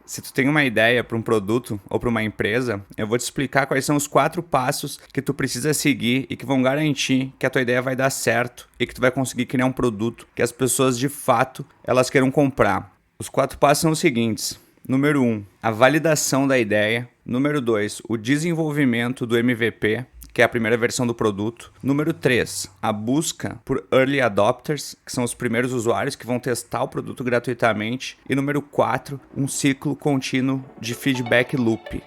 Se tu tem uma ideia para um produto ou para uma empresa, eu vou te explicar quais são os 4 passos que tu precisa seguir e que vão garantir que a tua ideia vai dar certo e que tu vai conseguir criar um produto que as pessoas de fato elas queiram comprar. Os 4 passos são os seguintes. Número 1, a validação da ideia. Número 2, o desenvolvimento do MVP, que é a primeira versão do produto. Número 3, a busca por early adopters, que são os primeiros usuários que vão testar o produto gratuitamente. E número 4, um ciclo contínuo de feedback loop.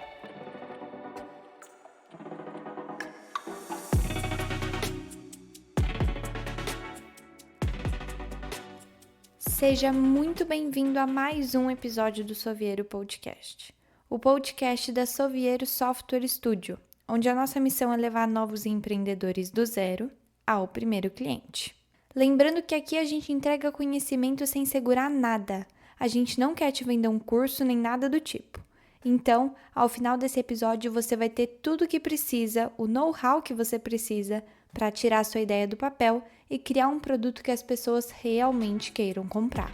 Seja muito bem-vindo a mais um episódio do Soviero Podcast, o podcast da Soviero Software Studio, onde a nossa missão é levar novos empreendedores do zero ao primeiro cliente. Lembrando que aqui a gente entrega conhecimento sem segurar nada, a gente não quer te vender um curso nem nada do tipo. Então, ao final desse episódio, você vai ter tudo o que precisa, o know-how que você precisa para tirar a sua ideia do papel e criar um produto que as pessoas realmente queiram comprar.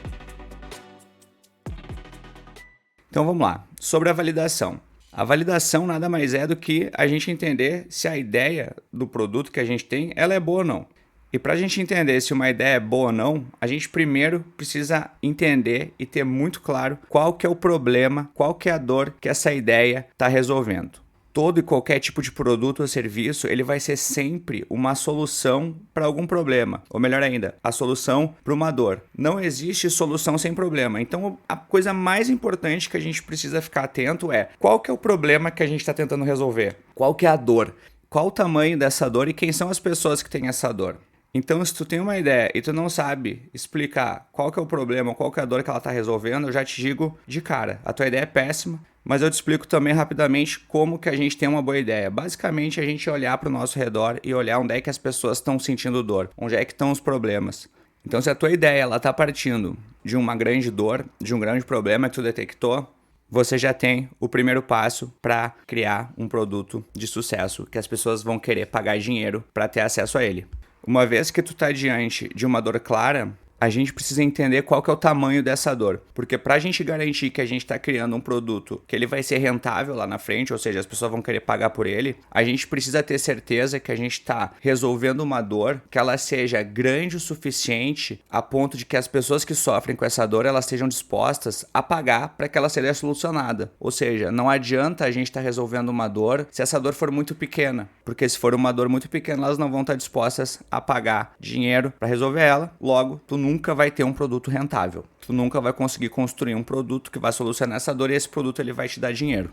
Então vamos lá, sobre a validação. A validação nada mais é do que a gente entender se a ideia do produto que a gente tem, ela é boa ou não. E para a gente entender se uma ideia é boa ou não, a gente primeiro precisa entender e ter muito claro qual que é o problema, qual que é a dor que essa ideia está resolvendo. Todo e qualquer tipo de produto ou serviço, ele vai ser sempre uma solução para algum problema. Ou melhor ainda, a solução para uma dor. Não existe solução sem problema. Então, a coisa mais importante que a gente precisa ficar atento é qual que é o problema que a gente está tentando resolver? Qual que é a dor? Qual o tamanho dessa dor e quem são as pessoas que têm essa dor? Então, se tu tem uma ideia e tu não sabe explicar qual que é o problema, qual que é a dor que ela está resolvendo, eu já te digo de cara, a tua ideia é péssima, mas eu te explico também rapidamente como que a gente tem uma boa ideia. Basicamente, a gente olhar para o nosso redor e olhar onde é que as pessoas estão sentindo dor, onde é que estão os problemas. Então, se a tua ideia está partindo de uma grande dor, de um grande problema que tu detectou, você já tem o primeiro passo para criar um produto de sucesso, que as pessoas vão querer pagar dinheiro para ter acesso a ele. Uma vez que tu está diante de uma dor clara, a gente precisa entender qual que é o tamanho dessa dor. Porque para a gente garantir que a gente está criando um produto que ele vai ser rentável lá na frente, ou seja, as pessoas vão querer pagar por ele, a gente precisa ter certeza que a gente está resolvendo uma dor que ela seja grande o suficiente a ponto de que as pessoas que sofrem com essa dor, elas estejam dispostas a pagar para que ela seja solucionada. Ou seja, não adianta a gente estar resolvendo uma dor se essa dor for muito pequena. Porque se for uma dor muito pequena, elas não vão estar dispostas a pagar dinheiro para resolver ela. Logo, tu nunca vai ter um produto rentável. Tu nunca vai conseguir construir um produto que vai solucionar essa dor e esse produto ele vai te dar dinheiro.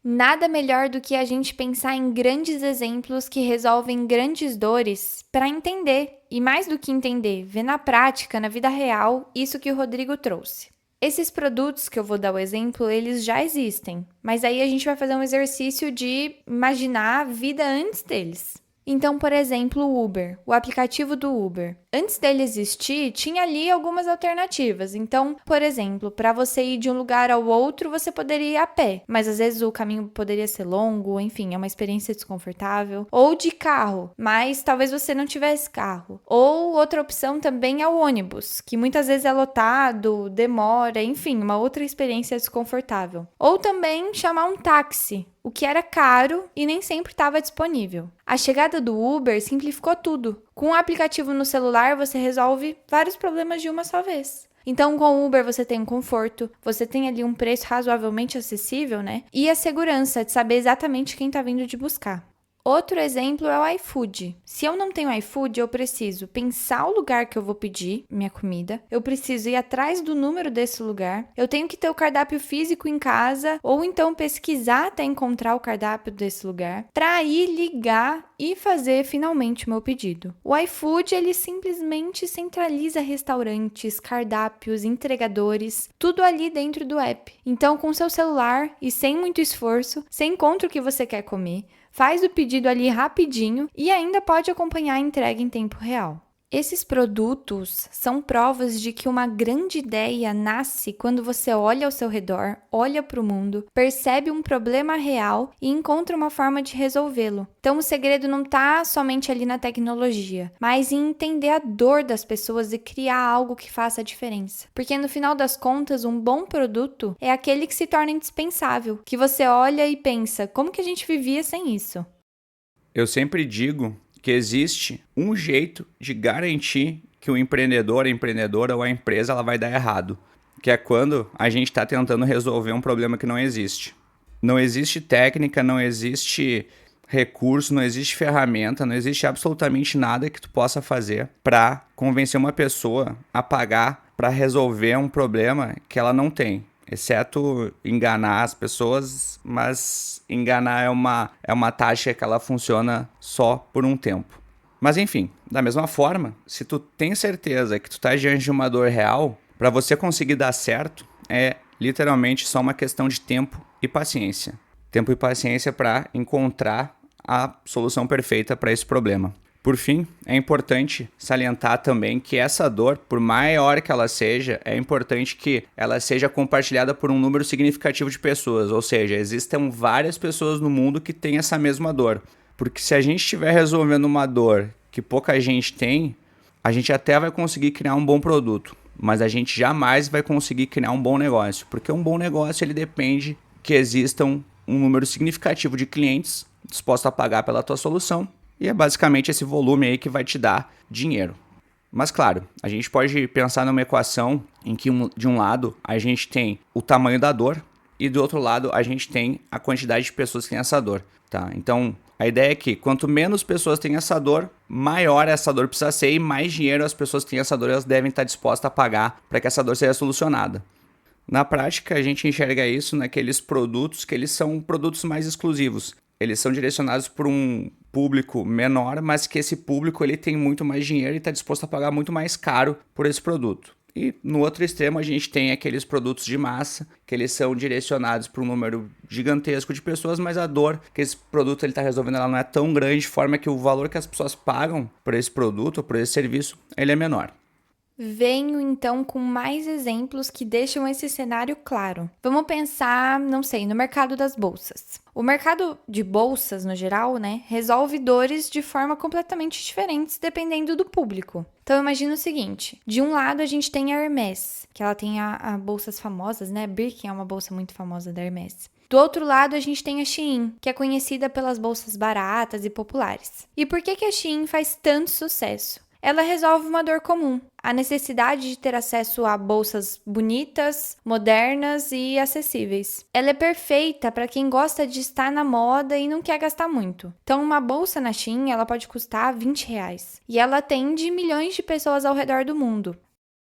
Nada melhor do que a gente pensar em grandes exemplos que resolvem grandes dores para entender, e mais do que entender, ver na prática, na vida real, isso que o Rodrigo trouxe. Esses produtos que eu vou dar o exemplo, eles já existem, mas aí a gente vai fazer um exercício de imaginar a vida antes deles. Então, por exemplo, o Uber, o aplicativo do Uber. Antes dele existir, tinha ali algumas alternativas. Então, por exemplo, para você ir de um lugar ao outro, você poderia ir a pé, mas às vezes o caminho poderia ser longo, enfim, é uma experiência desconfortável. Ou de carro, mas talvez você não tivesse carro. Ou outra opção também é o ônibus, que muitas vezes é lotado, demora, enfim, uma outra experiência desconfortável. Ou também chamar um táxi, o que era caro e nem sempre estava disponível. A chegada do Uber simplificou tudo. Com o aplicativo no celular, você resolve vários problemas de uma só vez. Então, com o Uber, você tem um conforto, você tem ali um preço razoavelmente acessível, né? E a segurança de saber exatamente quem está vindo te buscar. Outro exemplo é o iFood. Se eu não tenho iFood, eu preciso pensar o lugar que eu vou pedir minha comida, eu preciso ir atrás do número desse lugar, eu tenho que ter o cardápio físico em casa, ou então pesquisar até encontrar o cardápio desse lugar, para ir ligar e fazer finalmente o meu pedido. O iFood, ele simplesmente centraliza restaurantes, cardápios, entregadores, tudo ali dentro do app. Então, com seu celular e sem muito esforço, você encontra o que você quer comer, faz o pedido ali rapidinho e ainda pode acompanhar a entrega em tempo real. Esses produtos são provas de que uma grande ideia nasce quando você olha ao seu redor, olha para o mundo, percebe um problema real e encontra uma forma de resolvê-lo. Então, o segredo não está somente ali na tecnologia, mas em entender a dor das pessoas e criar algo que faça a diferença. Porque no final das contas, um bom produto é aquele que se torna indispensável, que você olha e pensa, como que a gente vivia sem isso? Eu sempre digo que existe um jeito de garantir que o empreendedor, a empreendedora ou a empresa ela vai dar errado, que é quando a gente está tentando resolver um problema que não existe. Não existe técnica, não existe recurso, não existe ferramenta, não existe absolutamente nada que tu possa fazer para convencer uma pessoa a pagar para resolver um problema que ela não tem. Exceto enganar as pessoas, mas enganar é uma taxa que ela funciona só por um tempo. Mas enfim, da mesma forma, se tu tem certeza que tu tá diante de uma dor real, para você conseguir dar certo, é literalmente só uma questão de tempo e paciência. Tempo e paciência para encontrar a solução perfeita para esse problema. Por fim, é importante salientar também que essa dor, por maior que ela seja, é importante que ela seja compartilhada por um número significativo de pessoas, ou seja, existem várias pessoas no mundo que têm essa mesma dor. Porque se a gente estiver resolvendo uma dor que pouca gente tem, a gente até vai conseguir criar um bom produto, mas a gente jamais vai conseguir criar um bom negócio, porque um bom negócio ele depende que existam um número significativo de clientes dispostos a pagar pela tua solução. E é basicamente esse volume aí que vai te dar dinheiro. Mas claro, a gente pode pensar numa equação em que de um lado a gente tem o tamanho da dor e do outro lado a gente tem a quantidade de pessoas que têm essa dor, tá? Então a ideia é que quanto menos pessoas têm essa dor, maior essa dor precisa ser e mais dinheiro as pessoas que têm essa dor elas devem estar dispostas a pagar para que essa dor seja solucionada. Na prática, a gente enxerga isso naqueles produtos que eles são produtos mais exclusivos. Eles são direcionados para um público menor, mas que esse público ele tem muito mais dinheiro e está disposto a pagar muito mais caro por esse produto. E no outro extremo a gente tem aqueles produtos de massa, que eles são direcionados para um número gigantesco de pessoas, mas a dor que esse produto está resolvendo ela não é tão grande, de forma que o valor que as pessoas pagam por esse produto ou por esse serviço ele é menor. Venho então com mais exemplos que deixam esse cenário claro. Vamos pensar, não sei, no mercado das bolsas. O mercado de bolsas, no geral, resolve dores de forma completamente diferentes dependendo do público. Então imagina o seguinte, de um lado a gente tem a Hermès, que ela tem a bolsas famosas, Birkin é uma bolsa muito famosa da Hermès. Do outro lado, a gente tem a Shein, que é conhecida pelas bolsas baratas e populares. E por que a Shein faz tanto sucesso? Ela resolve uma dor comum, a necessidade de ter acesso a bolsas bonitas, modernas e acessíveis. Ela é perfeita para quem gosta de estar na moda e não quer gastar muito. Então, uma bolsa na Shein ela pode custar R$20 e ela atende milhões de pessoas ao redor do mundo.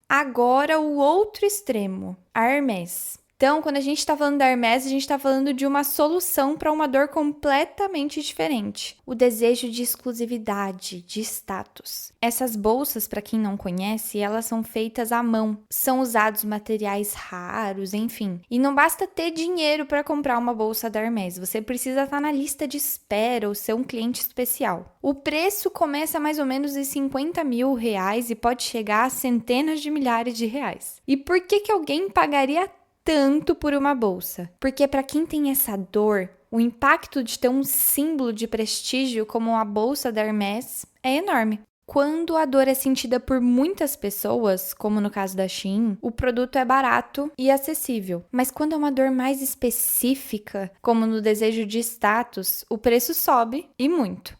Agora, o outro extremo, a Hermès. Então, quando a gente está falando da Hermès, a gente está falando de uma solução para uma dor completamente diferente. O desejo de exclusividade, de status. Essas bolsas, para quem não conhece, elas são feitas à mão. São usados materiais raros, enfim. E não basta ter dinheiro para comprar uma bolsa da Hermès. Você precisa estar na lista de espera ou ser um cliente especial. O preço começa mais ou menos em R$50 mil e pode chegar a centenas de milhares de reais. E por que alguém pagaria tanto por uma bolsa? Porque para quem tem essa dor, o impacto de ter um símbolo de prestígio como a bolsa da Hermès é enorme. Quando a dor é sentida por muitas pessoas, como no caso da Shein, o produto é barato e acessível. Mas quando é uma dor mais específica, como no desejo de status, o preço sobe e muito.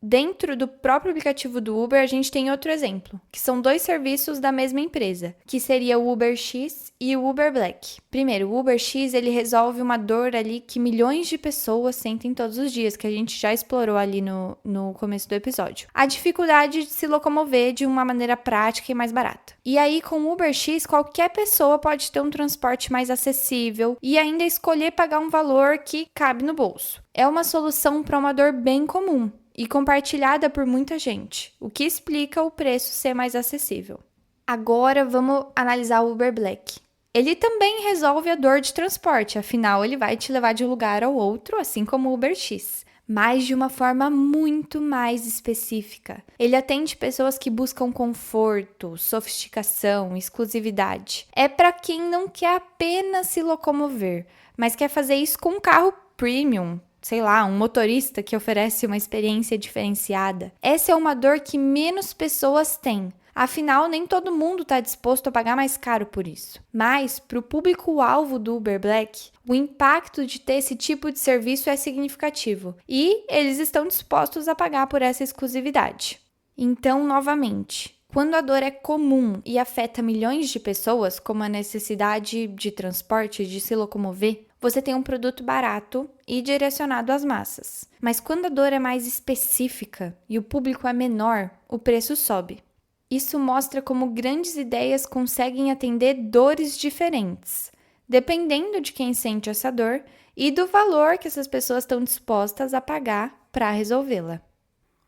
Dentro do próprio aplicativo do Uber, a gente tem outro exemplo, que são dois serviços da mesma empresa, que seria o Uber X e o Uber Black. Primeiro, o Uber X, ele resolve uma dor ali que milhões de pessoas sentem todos os dias, que a gente já explorou ali no começo do episódio. A dificuldade de se locomover de uma maneira prática e mais barata. E aí, com o Uber X, qualquer pessoa pode ter um transporte mais acessível e ainda escolher pagar um valor que cabe no bolso. É uma solução para uma dor bem comum e compartilhada por muita gente, o que explica o preço ser mais acessível. Agora vamos analisar o Uber Black. Ele também resolve a dor de transporte, afinal ele vai te levar de um lugar ao outro, assim como o Uber X. mas de uma forma muito mais específica. Ele atende pessoas que buscam conforto, sofisticação, exclusividade. É para quem não quer apenas se locomover, mas quer fazer isso com um carro premium, sei lá, um motorista que oferece uma experiência diferenciada. Essa é uma dor que menos pessoas têm. Afinal, nem todo mundo está disposto a pagar mais caro por isso. Mas, para o público-alvo do Uber Black, o impacto de ter esse tipo de serviço é significativo e eles estão dispostos a pagar por essa exclusividade. Então, novamente, quando a dor é comum e afeta milhões de pessoas, como a necessidade de transporte, de se locomover, você tem um produto barato e direcionado às massas. Mas quando a dor é mais específica e o público é menor, o preço sobe. Isso mostra como grandes ideias conseguem atender dores diferentes, dependendo de quem sente essa dor e do valor que essas pessoas estão dispostas a pagar para resolvê-la.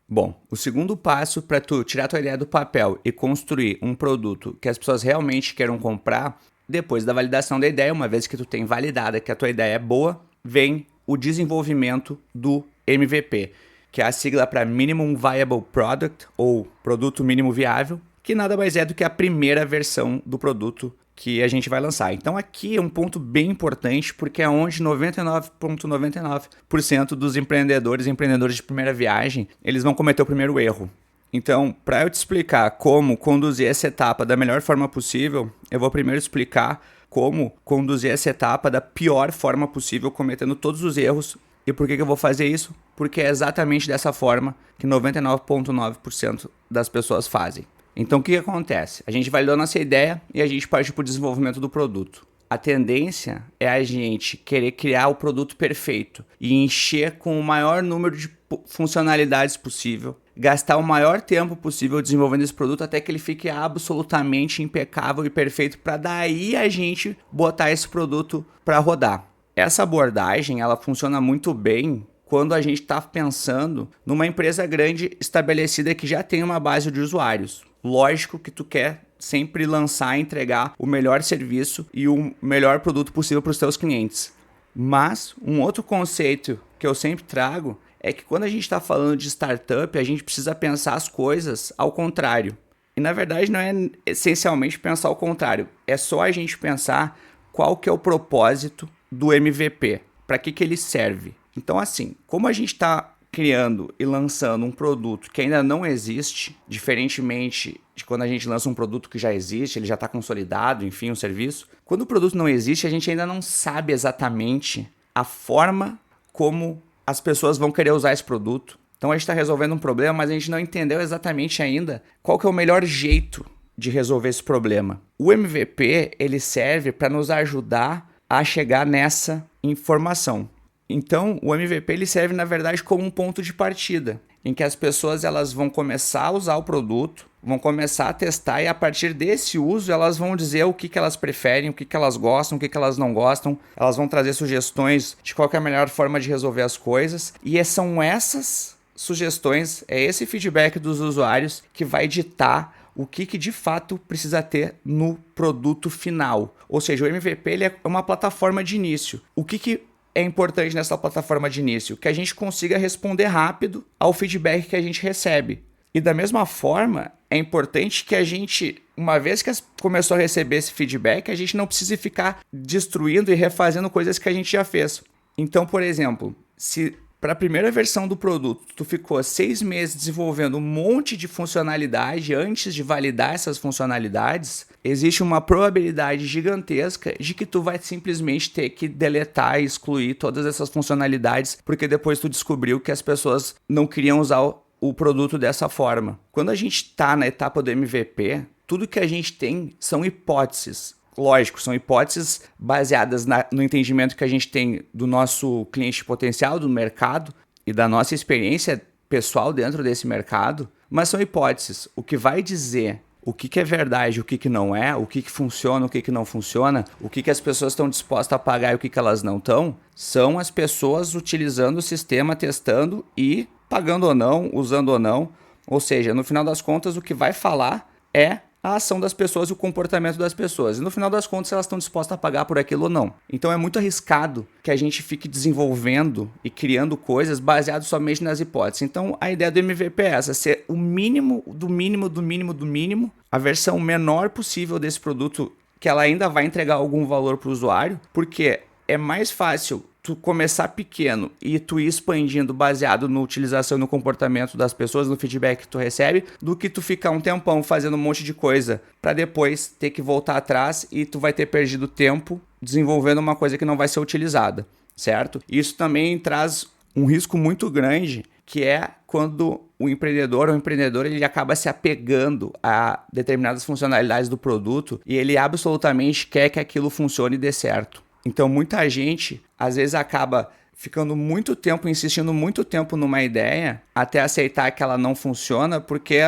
Bom, o segundo passo para tu tirar tua ideia do papel e construir um produto que as pessoas realmente queiram comprar, depois da validação da ideia, uma vez que tu tem validada que a tua ideia é boa, vem o desenvolvimento do MVP, que é a sigla para Minimum Viable Product, ou Produto Mínimo Viável, que nada mais é do que a primeira versão do produto que a gente vai lançar. Então aqui é um ponto bem importante, porque é onde 99,99% dos empreendedores e empreendedores de primeira viagem, eles vão cometer o primeiro erro. Então, para eu te explicar como conduzir essa etapa da melhor forma possível, eu vou primeiro explicar como conduzir essa etapa da pior forma possível, cometendo todos os erros. E por que eu vou fazer isso? Porque é exatamente dessa forma que 99,9% das pessoas fazem. Então, o que acontece? A gente validou nossa ideia e a gente parte para o desenvolvimento do produto. A tendência é a gente querer criar o produto perfeito e encher com o maior número de funcionalidades possível, gastar o maior tempo possível desenvolvendo esse produto até que ele fique absolutamente impecável e perfeito para daí a gente botar esse produto para rodar. Essa abordagem, ela funciona muito bem quando a gente está pensando numa empresa grande estabelecida que já tem uma base de usuários. Lógico que tu quer sempre lançar e entregar o melhor serviço e o melhor produto possível para os teus clientes. Mas um outro conceito que eu sempre trago é que quando a gente está falando de startup, a gente precisa pensar as coisas ao contrário. E na verdade não é essencialmente pensar ao contrário, é só a gente pensar qual que é o propósito do MVP, para que ele serve. Então assim, como a gente está criando e lançando um produto que ainda não existe, diferentemente de quando a gente lança um produto que já existe, ele já está consolidado, enfim, um serviço. Quando o produto não existe, a gente ainda não sabe exatamente a forma como as pessoas vão querer usar esse produto. Então a gente está resolvendo um problema, mas a gente não entendeu exatamente ainda qual que é o melhor jeito de resolver esse problema. O MVP, ele serve para nos ajudar a chegar nessa informação. Então, o MVP ele serve, na verdade, como um ponto de partida, em que as pessoas elas vão começar a usar o produto, vão começar a testar e a partir desse uso elas vão dizer o que elas preferem, o que elas gostam, o que elas não gostam, elas vão trazer sugestões de qual que é a melhor forma de resolver as coisas e são essas sugestões, é esse feedback dos usuários que vai ditar o que de fato precisa ter no produto final. Ou seja, o MVP ele é uma plataforma de início. O que é importante nessa plataforma de início? Que a gente consiga responder rápido ao feedback que a gente recebe. E da mesma forma, é importante que a gente, uma vez que começou a receber esse feedback, a gente não precise ficar destruindo e refazendo coisas que a gente já fez. Então, por exemplo, se para a primeira versão do produto tu ficou 6 meses desenvolvendo um monte de funcionalidade antes de validar essas funcionalidades, existe uma probabilidade gigantesca de que tu vai simplesmente ter que deletar e excluir todas essas funcionalidades, porque depois tu descobriu que as pessoas não queriam usar o produto dessa forma. Quando a gente está na etapa do MVP, tudo que a gente tem são hipóteses. Lógico, são hipóteses baseadas no entendimento que a gente tem do nosso cliente potencial, do mercado e da nossa experiência pessoal dentro desse mercado, mas são hipóteses. O que vai dizer o que é verdade, o que não é, o que funciona, o que não funciona, o que as pessoas estão dispostas a pagar e o que elas não estão, são as pessoas utilizando o sistema, testando e pagando ou não, usando ou não. Ou seja, no final das contas, o que vai falar é a ação das pessoas e o comportamento das pessoas. E no final das contas, elas estão dispostas a pagar por aquilo ou não. Então é muito arriscado que a gente fique desenvolvendo e criando coisas baseadas somente nas hipóteses. Então a ideia do MVP é essa, ser o mínimo do mínimo do mínimo do mínimo, a versão menor possível desse produto que ela ainda vai entregar algum valor para o usuário, porque é mais fácil tu começar pequeno e tu ir expandindo baseado na utilização e no comportamento das pessoas, no feedback que tu recebe, do que tu ficar um tempão fazendo um monte de coisa para depois ter que voltar atrás e tu vai ter perdido tempo desenvolvendo uma coisa que não vai ser utilizada, certo? Isso também traz um risco muito grande, que é quando o empreendedor ou o empreendedor ele acaba se apegando a determinadas funcionalidades do produto e ele absolutamente quer que aquilo funcione e dê certo. Então muita gente às vezes acaba ficando muito tempo, insistindo muito tempo numa ideia até aceitar que ela não funciona porque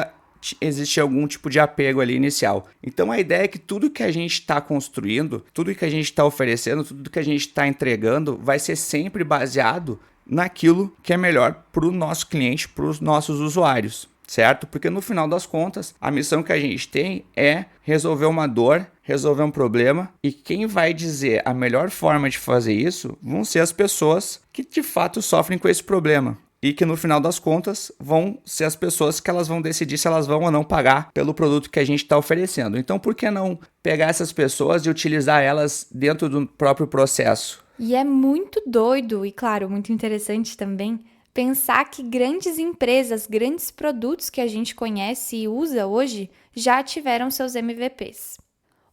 existe algum tipo de apego ali inicial. Então a ideia é que tudo que a gente está construindo, tudo que a gente está oferecendo, tudo que a gente está entregando vai ser sempre baseado naquilo que é melhor para o nosso cliente, para os nossos usuários, certo? Porque no final das contas, a missão que a gente tem é resolver uma dor, resolver um problema, e quem vai dizer a melhor forma de fazer isso vão ser as pessoas que de fato sofrem com esse problema. E que no final das contas vão ser as pessoas que elas vão decidir se elas vão ou não pagar pelo produto que a gente está oferecendo. Então por que não pegar essas pessoas e utilizar elas dentro do próprio processo? E é muito doido e, claro, muito interessante também pensar que grandes empresas, grandes produtos que a gente conhece e usa hoje já tiveram seus MVPs.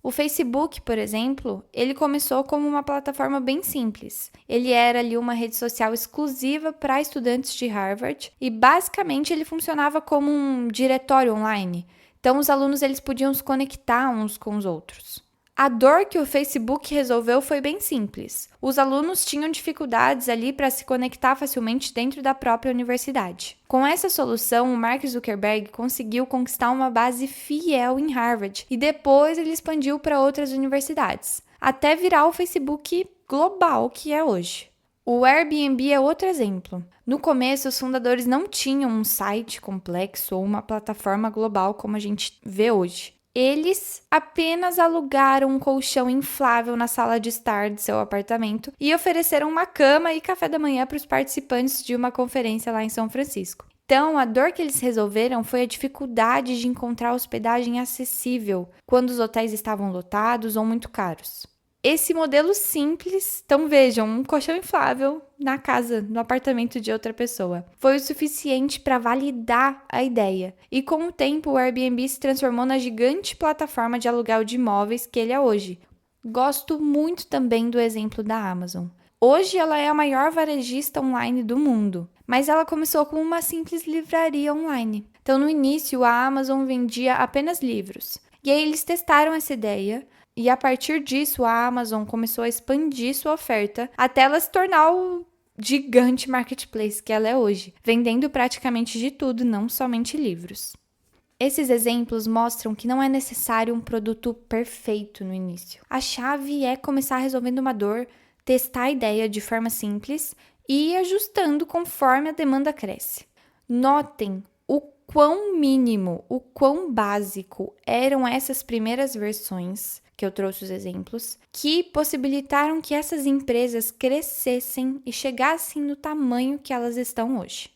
O Facebook, por exemplo, ele começou como uma plataforma bem simples. Ele era ali uma rede social exclusiva para estudantes de Harvard e basicamente ele funcionava como um diretório online. Então os alunos eles podiam se conectar uns com os outros. A dor que o Facebook resolveu foi bem simples. Os alunos tinham dificuldades ali para se conectar facilmente dentro da própria universidade. Com essa solução, o Mark Zuckerberg conseguiu conquistar uma base fiel em Harvard e depois ele expandiu para outras universidades, até virar o Facebook global que é hoje. O Airbnb é outro exemplo. No começo, os fundadores não tinham um site complexo ou uma plataforma global como a gente vê hoje. Eles apenas alugaram um colchão inflável na sala de estar de seu apartamento e ofereceram uma cama e café da manhã para os participantes de uma conferência lá em São Francisco. Então, a dor que eles resolveram foi a dificuldade de encontrar hospedagem acessível quando os hotéis estavam lotados ou muito caros. Esse modelo simples, então vejam, um colchão inflável na casa, no apartamento de outra pessoa, foi o suficiente para validar a ideia. E com o tempo, o Airbnb se transformou na gigante plataforma de aluguel de imóveis que ele é hoje. Gosto muito também do exemplo da Amazon. Hoje ela é a maior varejista online do mundo, mas ela começou com uma simples livraria online. Então no início a Amazon vendia apenas livros. E aí eles testaram essa ideia. E a partir disso, a Amazon começou a expandir sua oferta até ela se tornar o gigante marketplace que ela é hoje, vendendo praticamente de tudo, não somente livros. Esses exemplos mostram que não é necessário um produto perfeito no início. A chave é começar resolvendo uma dor, testar a ideia de forma simples e ir ajustando conforme a demanda cresce. Notem o quão mínimo, o quão básico eram essas primeiras versões que eu trouxe os exemplos, que possibilitaram que essas empresas crescessem e chegassem no tamanho que elas estão hoje.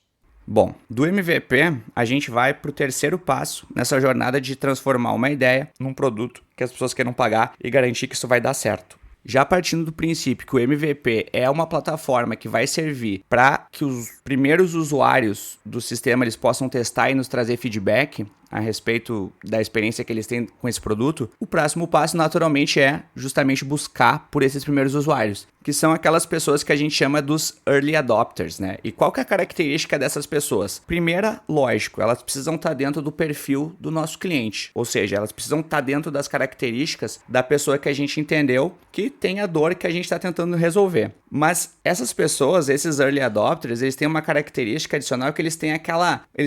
Bom, do MVP, a gente vai para o terceiro passo nessa jornada de transformar uma ideia num produto que as pessoas queiram pagar e garantir que isso vai dar certo. Já partindo do princípio que o MVP é uma plataforma que vai servir para que os primeiros usuários do sistema eles possam testar e nos trazer feedback a respeito da experiência que eles têm com esse produto, o próximo passo naturalmente é justamente buscar por esses primeiros usuários, que são aquelas pessoas que a gente chama dos early adopters, né? E qual que é a característica dessas pessoas? Primeira, lógico, elas precisam estar dentro do perfil do nosso cliente, ou seja, elas precisam estar dentro das características da pessoa que a gente entendeu que tem a dor que a gente está tentando resolver. Mas essas pessoas, esses early adopters, eles têm uma característica adicional que eles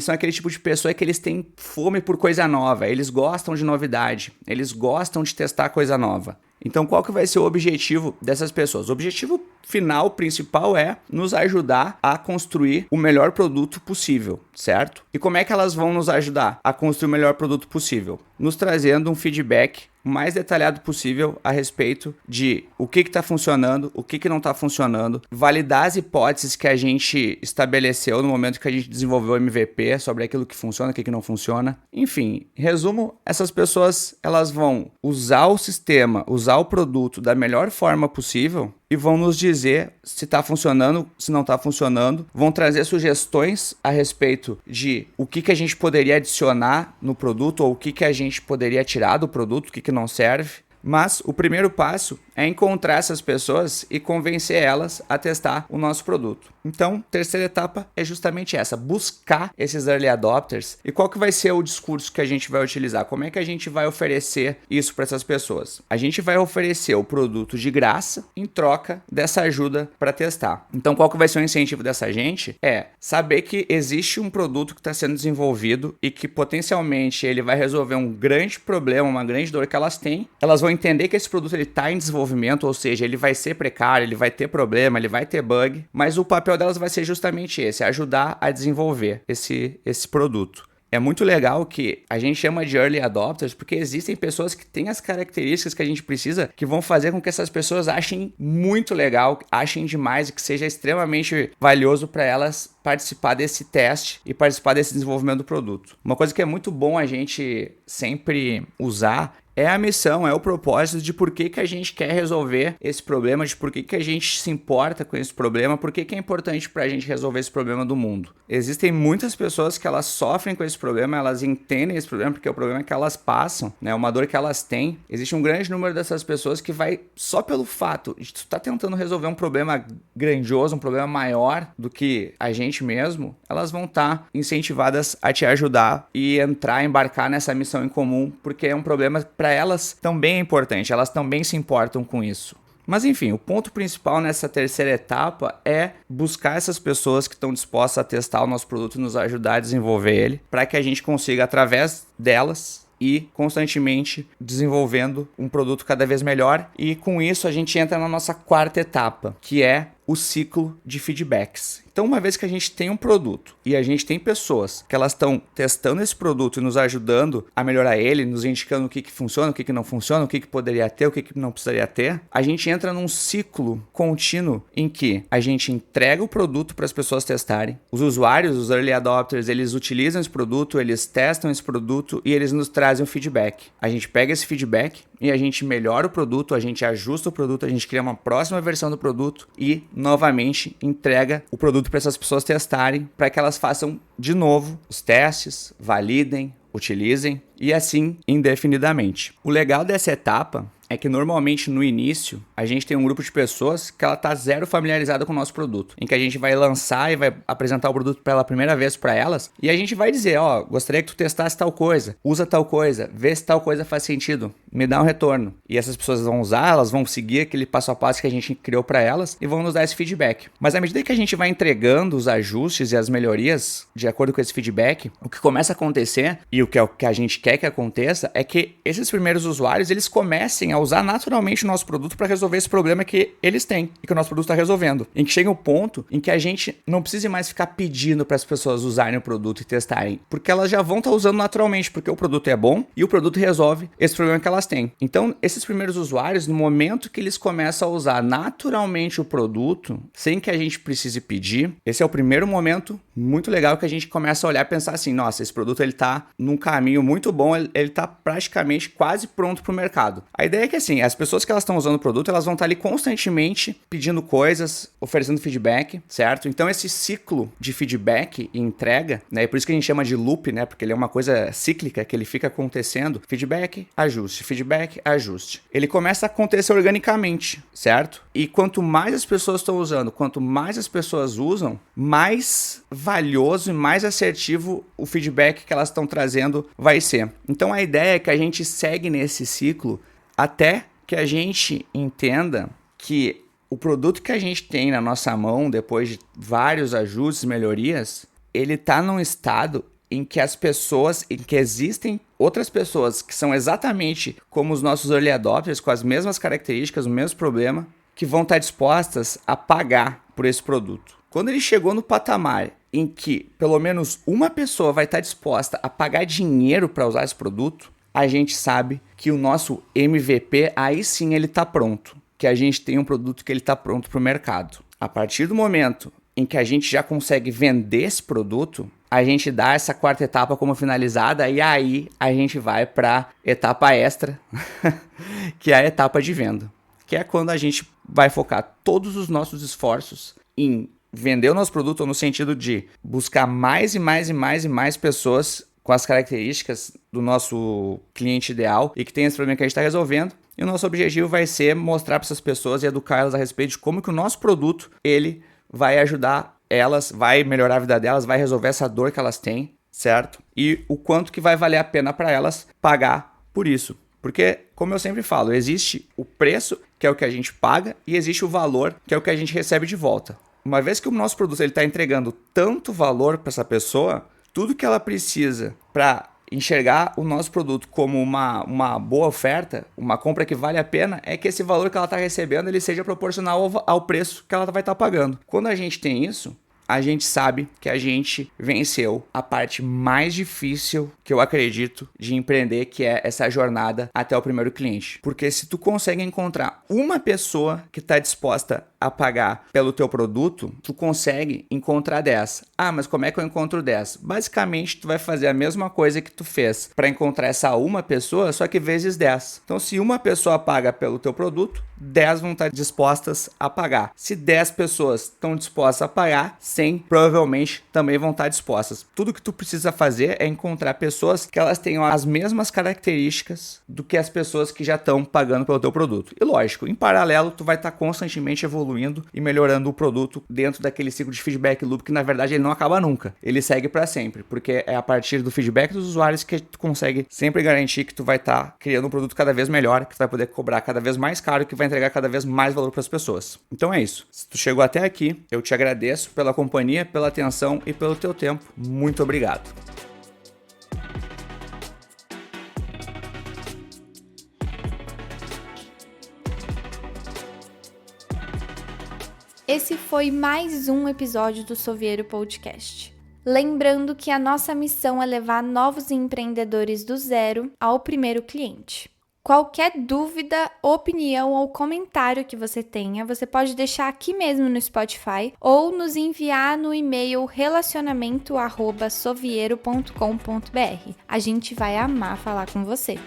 são aquele tipo de pessoa que eles têm fome por coisa nova, eles gostam de novidade, eles gostam de testar coisa nova. Então qual que vai ser o objetivo dessas pessoas? O objetivo final principal é nos ajudar a construir o melhor produto possível, certo? E como é que elas vão nos ajudar a construir o melhor produto possível? Nos trazendo um feedback o mais detalhado possível a respeito de o que está funcionando, o que não está funcionando, validar as hipóteses que a gente estabeleceu no momento que a gente desenvolveu o MVP sobre aquilo que funciona, o que não funciona. Enfim, em resumo, essas pessoas elas vão usar o sistema, usar o produto da melhor forma possível e vão nos dizer se está funcionando, se não está funcionando, vão trazer sugestões a respeito de o que a gente poderia adicionar no produto ou o que a gente poderia tirar do produto, o que não serve. Mas o primeiro passo é encontrar essas pessoas e convencer elas a testar o nosso produto. Então, a terceira etapa é justamente essa, buscar esses early adopters. E qual que vai ser o discurso que a gente vai utilizar? Como é que a gente vai oferecer isso para essas pessoas? A gente vai oferecer o produto de graça em troca dessa ajuda para testar. Então, qual que vai ser o incentivo dessa gente? É saber que existe um produto que está sendo desenvolvido e que potencialmente ele vai resolver um grande problema, uma grande dor que elas têm. Elas vão entender que esse produto está em desenvolvimento, ou seja, ele vai ser precário, ele vai ter problema, ele vai ter bug, mas o papel delas vai ser justamente esse, ajudar a desenvolver esse produto. É muito legal que a gente chama de early adopters porque existem pessoas que têm as características que a gente precisa que vão fazer com que essas pessoas achem muito legal, achem demais e que seja extremamente valioso para elas participar desse teste e participar desse desenvolvimento do produto. Uma coisa que é muito bom a gente sempre usar é a missão, é o propósito de por que a gente quer resolver esse problema, de por que a gente se importa com esse problema, por que é importante para a gente resolver esse problema do mundo. Existem muitas pessoas que elas sofrem com esse problema, elas entendem esse problema, porque é o problema que elas passam, né? Uma dor que elas têm. Existe um grande número dessas pessoas que vai, só pelo fato de tu estar tentando resolver um problema grandioso, um problema maior do que a gente mesmo, elas vão estar incentivadas a te ajudar e embarcar nessa missão em comum, porque é um problema para elas também é importante, elas também se importam com isso. Mas enfim, o ponto principal nessa terceira etapa é buscar essas pessoas que estão dispostas a testar o nosso produto e nos ajudar a desenvolver ele, para que a gente consiga, através delas, ir constantemente desenvolvendo um produto cada vez melhor. E com isso a gente entra na nossa quarta etapa, que é o ciclo de feedbacks. Então, uma vez que a gente tem um produto e a gente tem pessoas que elas estão testando esse produto e nos ajudando a melhorar ele, nos indicando o que funciona, o que não funciona, o que poderia ter, o que não precisaria ter, a gente entra num ciclo contínuo em que a gente entrega o produto para as pessoas testarem. Os usuários, os early adopters, eles utilizam esse produto, eles testam esse produto e eles nos trazem o feedback. A gente pega esse feedback e a gente melhora o produto, a gente ajusta o produto, a gente cria uma próxima versão do produto e novamente entrega o produto para essas pessoas testarem, para que elas façam de novo os testes, validem, utilizem e assim indefinidamente. O legal dessa etapa é que normalmente no início a gente tem um grupo de pessoas que ela tá zero familiarizada com o nosso produto, em que a gente vai lançar e vai apresentar o produto pela primeira vez para elas e a gente vai dizer, gostaria que tu testasse tal coisa, usa tal coisa, vê se tal coisa faz sentido, me dá um retorno. E essas pessoas vão usar, elas vão seguir aquele passo a passo que a gente criou para elas e vão nos dar esse feedback. Mas à medida que a gente vai entregando os ajustes e as melhorias de acordo com esse feedback, o que começa a acontecer e o que a gente quer que aconteça é que esses primeiros usuários, eles comecem a usar naturalmente o nosso produto para resolver esse problema que eles têm e que o nosso produto está resolvendo. Em que chega um ponto em que a gente não precisa mais ficar pedindo para as pessoas usarem o produto e testarem, porque elas já vão estar usando naturalmente, porque o produto é bom e o produto resolve esse problema que elas têm. Então, esses primeiros usuários, no momento que eles começam a usar naturalmente o produto, sem que a gente precise pedir, esse é o primeiro momento muito legal que a gente começa a olhar e pensar assim, nossa, esse produto ele está num caminho muito bom, ele está praticamente quase pronto para o mercado. A ideia é que assim, as pessoas que elas estão usando o produto, elas vão estar ali constantemente pedindo coisas, oferecendo feedback, certo? Então esse ciclo de feedback e entrega, né, é por isso que a gente chama de loop, né, porque ele é uma coisa cíclica, que ele fica acontecendo, feedback, ajuste. Ele começa a acontecer organicamente, certo? E quanto mais as pessoas estão usando, quanto mais as pessoas usam, mais valioso e mais assertivo o feedback que elas estão trazendo vai ser. Então a ideia é que a gente segue nesse ciclo até que a gente entenda que o produto que a gente tem na nossa mão, depois de vários ajustes e melhorias, ele está num estado em que existem outras pessoas que são exatamente como os nossos early adopters, com as mesmas características, o mesmo problema, que vão estar dispostas a pagar por esse produto. Quando ele chegou no patamar em que pelo menos uma pessoa vai estar disposta a pagar dinheiro para usar esse produto, a gente sabe que o nosso MVP, aí sim ele está pronto, que a gente tem um produto que ele está pronto para o mercado. A partir do momento em que a gente já consegue vender esse produto, a gente dá essa quarta etapa como finalizada e aí a gente vai para etapa extra, que é a etapa de venda, que é quando a gente vai focar todos os nossos esforços em vender o nosso produto, no sentido de buscar mais e mais pessoas com as características do nosso cliente ideal e que tem esse problema que a gente está resolvendo. E o nosso objetivo vai ser mostrar para essas pessoas e educar elas a respeito de como que o nosso produto ele vai ajudar elas, vai melhorar a vida delas, vai resolver essa dor que elas têm, certo? E o quanto que vai valer a pena para elas pagar por isso. Porque, como eu sempre falo, existe o preço, que é o que a gente paga, e existe o valor, que é o que a gente recebe de volta. Uma vez que o nosso produto está entregando tanto valor para essa pessoa, tudo que ela precisa para enxergar o nosso produto como uma boa oferta, uma compra que vale a pena, é que esse valor que ela está recebendo ele seja proporcional ao preço que ela vai estar pagando. Quando a gente tem isso, a gente sabe que a gente venceu a parte mais difícil que eu acredito de empreender, que é essa jornada até o primeiro cliente. Porque se tu consegue encontrar uma pessoa que está disposta a pagar pelo teu produto, tu consegue encontrar 10. Ah, mas como é que eu encontro 10? Basicamente, tu vai fazer a mesma coisa que tu fez para encontrar essa uma pessoa, só que vezes 10. Então, se uma pessoa paga pelo teu produto, 10 vão estar dispostas a pagar. Se 10 pessoas estão dispostas a pagar, 100 provavelmente também vão estar dispostas. Tudo que tu precisa fazer é encontrar pessoas que elas tenham as mesmas características do que as pessoas que já estão pagando pelo teu produto. E lógico, em paralelo, tu vai estar constantemente evoluindo e melhorando o produto dentro daquele ciclo de feedback loop que na verdade ele não acaba nunca. Ele segue para sempre, porque é a partir do feedback dos usuários que tu consegue sempre garantir que tu vai estar criando um produto cada vez melhor, que tu vai poder cobrar cada vez mais caro e que vai entregar cada vez mais valor para as pessoas. Então é isso. Se tu chegou até aqui, eu te agradeço pela companhia, pela atenção e pelo teu tempo. Muito obrigado. Esse foi mais um episódio do Sovieiro Podcast. Lembrando que a nossa missão é levar novos empreendedores do zero ao primeiro cliente. Qualquer dúvida, opinião ou comentário que você tenha, você pode deixar aqui mesmo no Spotify ou nos enviar no e-mail relacionamento@sovieiro.com.br. A gente vai amar falar com você.